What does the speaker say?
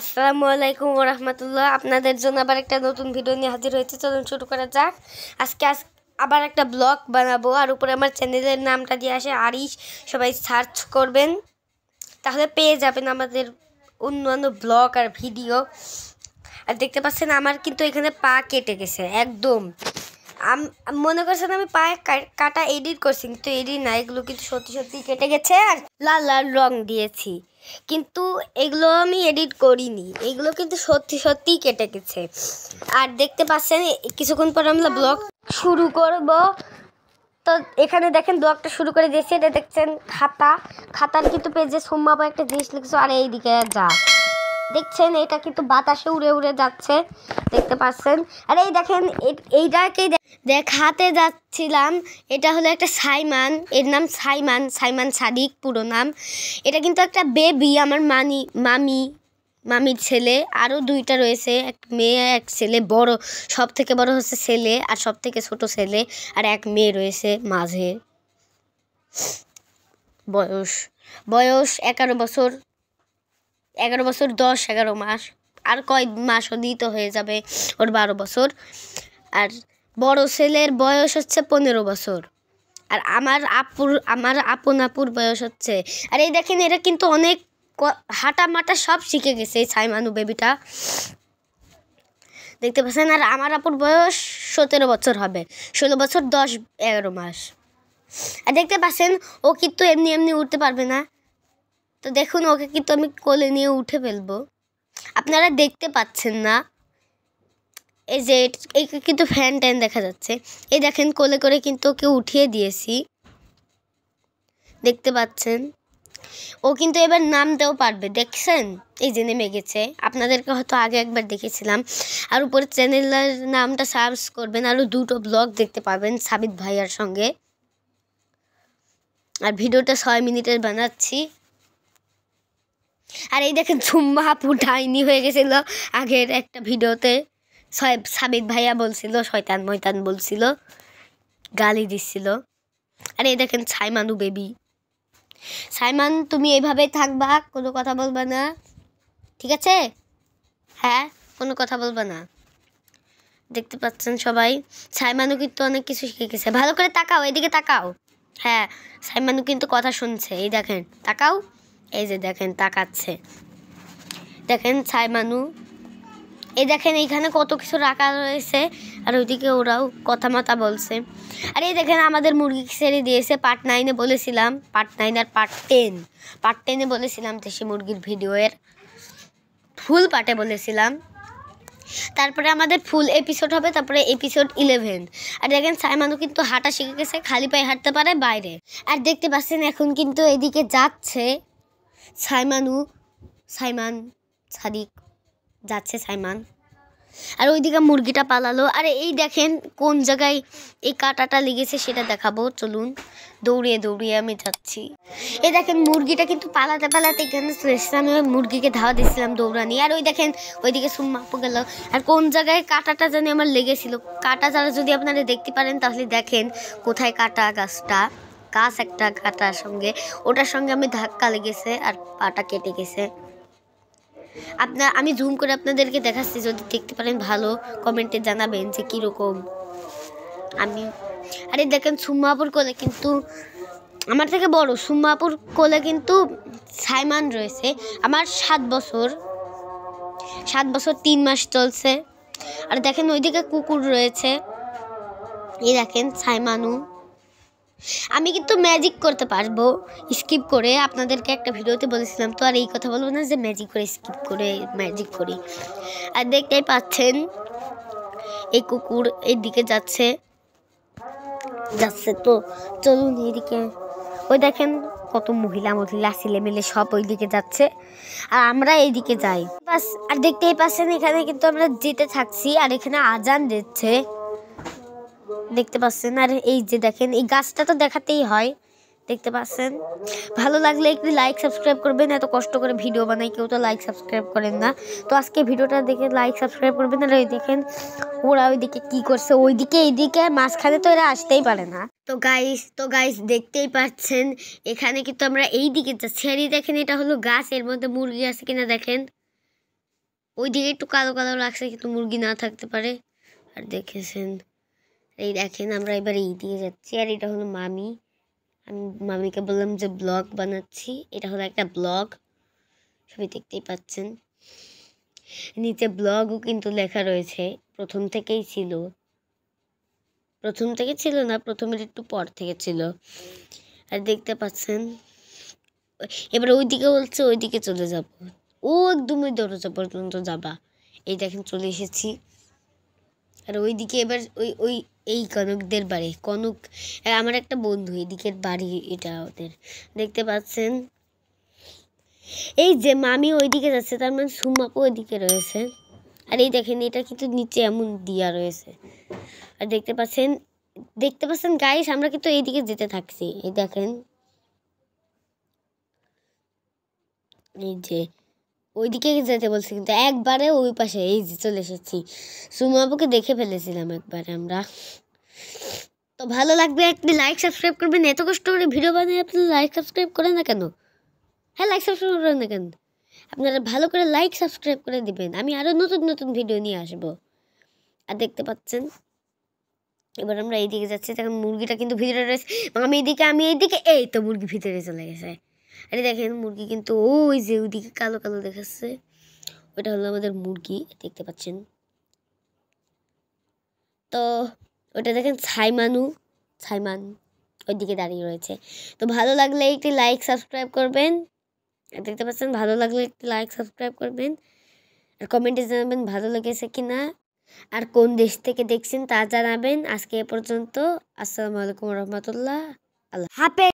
আসসালামু আলাইকুম ওয়া রাহমাতুল্লাহ। আপনাদের জন্য আবার একটা নতুন ভিডিও নিয়ে হাজির হয়েছে। চলুন শুরু করা যাক। আজকে আবার একটা ব্লগ বানাবো, আর উপরে আমার চ্যানেলের নামটা দিয়ে আসে আরিশ। সবাই সার্চ করবেন, তাহলে পেয়ে যাবেন আমাদের অন্যান্য ব্লগ আর ভিডিও। আর দেখতে পাচ্ছেন আমার কিন্তু এখানে পা কেটে গেছে একদম। মনে করছেন আমি পায়ে কাটা এডিট করছি, কিন্তু এডিট না, এগুলো কিন্তু সত্যি সত্যি কেটে গেছে। আর লাল লাল রং দিয়েছি, কিন্তু এগুলো আমি এডিট করিনি, এগুলো কিন্তু সত্যি সত্যি কেটে গেছে। আর দেখতে পাচ্ছেন কিছুক্ষণ পর আমরা ব্লগ শুরু করব। তো এখানে দেখেন ব্লগটা শুরু করে দিয়েছি। এটা দেখছেন খাতার কিন্তু পেজে সোম্মাপা একটা জিনিস লিখছো। আর এইদিকে যা দেখছেন, এটা কিন্তু বাতাসে উড়ে উড়ে যাচ্ছে, দেখতে পাচ্ছেন। আর এই দেখেন এইটাকেই দেখাতে যাচ্ছিলাম। এটা হলো একটা সাইমান, এর নাম সাইমান সাদিক পুরো নাম। এটা কিন্তু একটা বেবি, আমার মামির ছেলে। আরও দুইটা রয়েছে, এক মেয়ে এক ছেলে। বড় সব থেকে বড় হচ্ছে ছেলে, আর সব থেকে ছোট ছেলে, আর এক মেয়ে রয়েছে মাঝে। বয়স 11 বছর, 11 মাস। আর কয় মাস হলেই তো হয়ে যাবে ওর 12 বছর। আর বড় ছেলের বয়স হচ্ছে 15 বছর। আর আমার আপুর বয়স হচ্ছে। আর এই দেখেন, এরা কিন্তু অনেক হাঁটা মাটা সব শিখে গেছে এই সাইমানু বেবিটা, দেখতে পাচ্ছেন। আর আমার আপুর বয়স 17 বছর হবে, 16 বছর 10-11 মাস। আর দেখতে পাচ্ছেন ও কিন্তু এমনি এমনি উঠতে পারবে না। তো দেখুন, ওকে কিন্তু আমি কোলে নিয়ে উঠে ফেলবো। আপনারা দেখতে পাচ্ছেন না, এই যে এই কিন্তু ফ্যান ট্যান দেখা যাচ্ছে। এই দেখেন কোলে করে কিন্তু ওকে উঠিয়ে দিয়েছি, দেখতে পাচ্ছেন। ও কিন্তু এবার নামতেও পারবে, দেখছেন, এই যে নেমে গেছে। আপনাদেরকে হয়তো আগে একবার দেখেছিলাম। আর উপরে চ্যানেলের নামটা সার্চ করবেন, আরও 2টো ব্লগ দেখতে পাবেন সাবিত ভাইয়ার সঙ্গে। আর ভিডিওটা 6 মিনিটের বানাচ্ছি। আর এই দেখেন ঝুম্মা আপু ডাইনি হয়ে গেছিল আগের একটা ভিডিওতে। সাবিত ভাইয়া বলছিল শয়তান ময়তান বলছিল, গালি দিচ্ছিল। আর এই দেখেন সাইমানু বেবি। সাইমান, তুমি এইভাবেই থাকবা, কোনো কথা বলবা না, ঠিক আছে? হ্যাঁ, কোনো কথা বলবা না। দেখতে পাচ্ছেন সবাই, সাইমানু কিন্তু অনেক কিছু শিখে গেছে। ভালো করে তাকাও, এদিকে তাকাও। হ্যাঁ, সাইমানু কিন্তু কথা শুনছে। এই দেখেন, তাকাও, এই যে দেখেন তাকাচ্ছে। দেখেন সাইমানু, এই দেখেন এইখানে কত কিছু রাখা রয়েছে। আর ওইদিকে ওরাও কথা মতা বলছে। আর এই দেখেন আমাদের মুরগি ছেড়ে দিয়েছে। পার্ট 9-এ বলেছিলাম, পার্ট 9 আর পার্ট 10-এ বলেছিলাম দেশি মুরগির ভিডিওর ফুল পার্টে বলেছিলাম। তারপরে আমাদের ফুল এপিসোড হবে, তারপরে এপিসোড 11। আর দেখেন সাইমানু কিন্তু হাঁটা শিখে গেছে, খালি পায়ে হাঁটতে পারে বাইরে। আর দেখতে পাচ্ছেন এখন কিন্তু এদিকে যাচ্ছে সাইমান সাদিক যাচ্ছে সাইমান। আর ওইদিকে মুরগিটা পালালো। আর এই দেখেন কোন জায়গায় এই কাঁটাটা লেগেছে সেটা দেখাবো, চলুন। দৌড়িয়ে দৌড়িয়ে আমি যাচ্ছি। এই দেখেন মুরগিটা কিন্তু পালাতে পালাতে এখানে চলে এসেছে। আমি ওই মুরগিকে ধাওয়া দিচ্ছিলাম দৌড়ানি। আর ওই দেখেন ওইদিকে সুম্মা আপু গেল। আর কোন জায়গায় কাঁটাটা জানি আমার লেগেছিল। কাঁটা যারা যদি আপনারা দেখতে পারেন তাহলে দেখেন কোথায় কাঁটা। গাছ একটা কাঁটার সঙ্গে, ওটার সঙ্গে আমি ধাক্কা লেগেছে আর পাটা কেটে গেছে। আমি জুম করে আপনাদেরকে দেখাচ্ছি, যদি দেখতে পারেন ভালো কমেন্টে জানাবেন যে কীরকম আমি। আরে দেখেন সুম্মাপুর কোলে কিন্তু আমার থেকে বড়, সুম্মাপুর কোলে কিন্তু সাইমান রয়েছে। আমার 7 বছর 3 মাস চলছে। আর দেখেন ওইদিকে কুকুর রয়েছে। এই দেখেন সাইমানু। আমি কিন্তু ম্যাজিক করতে পারবো স্কিপ করে, আপনাদেরকে একটা ভিডিওতে বলেছিলাম তো। আর এই কথা বলবো না যে ম্যাজিক করে স্কিপ করে ম্যাজিক করি। আর দেখতেই পাচ্ছেন এই কুকুর এইদিকে যাচ্ছে। তো চলুন এইদিকে। ওই দেখেন কত মহিলা ছেলে মেলে সব ওইদিকে যাচ্ছে, আর আমরা এইদিকে যাই বাস। আর দেখতেই পাচ্ছেন এখানে কিন্তু আমরা যেতে থাকছি। আর এখানে আজান দিচ্ছে, দেখতে পাচ্ছেন। আর এই যে দেখেন এই গাছটা তো দেখাতেই হয়, দেখতে পাচ্ছেন। ভালো লাগলে একটু লাইক সাবস্ক্রাইব করবেন, এত কষ্ট করে ভিডিও বানাই কেউ তো লাইক সাবস্ক্রাইব করেন না। তো আজকে ভিডিওটা দেখে লাইক সাবস্ক্রাইব করবেন। আর ওই দেখেন ওরা ওইদিকে কি করছে, ওইদিকে এইদিকে মাঝখানে তো এরা আসতেই পারে না। তো গাইস দেখতেই পাচ্ছেন এখানে কিন্তু আমরা এইদিকে যাচ্ছি। আর দেখেন এটা হলো গাছ, এর মধ্যে মুরগি আছে কিনা দেখেন। ওইদিকে একটু কালো কালো লাগছে, কিন্তু মুরগি না থাকতে পারে। আর দেখেছেন, এই দেখেন আমরা এবার এই দিকে যাচ্ছি। আর এটা হলো মামি। আমি মামিকে বললাম যে ব্লগ বানাচ্ছি। এটা হলো একটা ব্লগ, সবাই দেখতেই পাচ্ছেন। নিচে ব্লগও কিন্তু লেখা রয়েছে, প্রথম থেকেই ছিল। প্রথম থেকে ছিল না, প্রথমের একটু পর থেকে ছিল। আর দেখতে পাচ্ছেন এবার ওইদিকে বলছে ওইদিকে চলে যাব। ও একদম ওই দরজা পর্যন্ত যাবা। এই দেখেন চলে এসেছি। আর ওইদিকে এবার ওই ওই এই কনকদের বাড়ি, কনক আমার একটা বন্ধু, এদিকের বাড়ি এটা ওদের। দেখতে পাচ্ছেন এই যে মামি ওইদিকে যাচ্ছে, তার মানে সুমাপু ওইদিকে রয়েছে। আর এই দেখেন এটা কিন্তু নিচে এমন দিয়া রয়েছে। আর দেখতে পাচ্ছেন গাইস, আমরা কিন্তু এইদিকে যেতে থাকছি। এই দেখেন, এই যে ওইদিকে যেতে বলছি, কিন্তু একবারে ওই পাশে এই যে চলে এসেছি। সুমাপুকে দেখে ফেলেছিলাম একবারে আমরা। তো ভালো লাগবে একটি লাইক সাবস্ক্রাইব করবেন। এত কষ্ট করে ভিডিও বানিয়ে আপনি লাইক সাবস্ক্রাইব করেন না কেন? হ্যাঁ, লাইক সাবস্ক্রাইব করেন না কেন? আপনারা ভালো করে লাইক সাবস্ক্রাইব করে দিবেন, আমি আরও নতুন নতুন ভিডিও নিয়ে আসবো। আর দেখতে পাচ্ছেন এবার আমরা এইদিকে যাচ্ছি। তখন মুরগিটা কিন্তু ভিতরে রয়েছে। আমি এইদিকে, এই তো মুরগি ভিতরে চলে গেছে। আরে দেখেন মুরগি কিন্তু ওই যে ওইদিকে কালো কালো দেখাচ্ছে, ওটা হলো আমাদের মুরগি, দেখতে পাচ্ছেন। তো ওটা দেখেন ছাইমান ওইদিকে দাঁড়িয়ে রয়েছে। তো ভালো লাগলে একটি লাইক সাবস্ক্রাইব করবেন। দেখতে পাচ্ছেন, ভালো লাগলে একটি লাইক সাবস্ক্রাইব করবেন। আর কমেন্টে জানাবেন ভালো লেগেছে কিনা, আর কোন দেশ থেকে দেখছেন তা জানাবেন। আজকে এ পর্যন্ত। আসসালামু আলাইকুম রহমতুল্লাহ। আল্লাহ হাফেজ।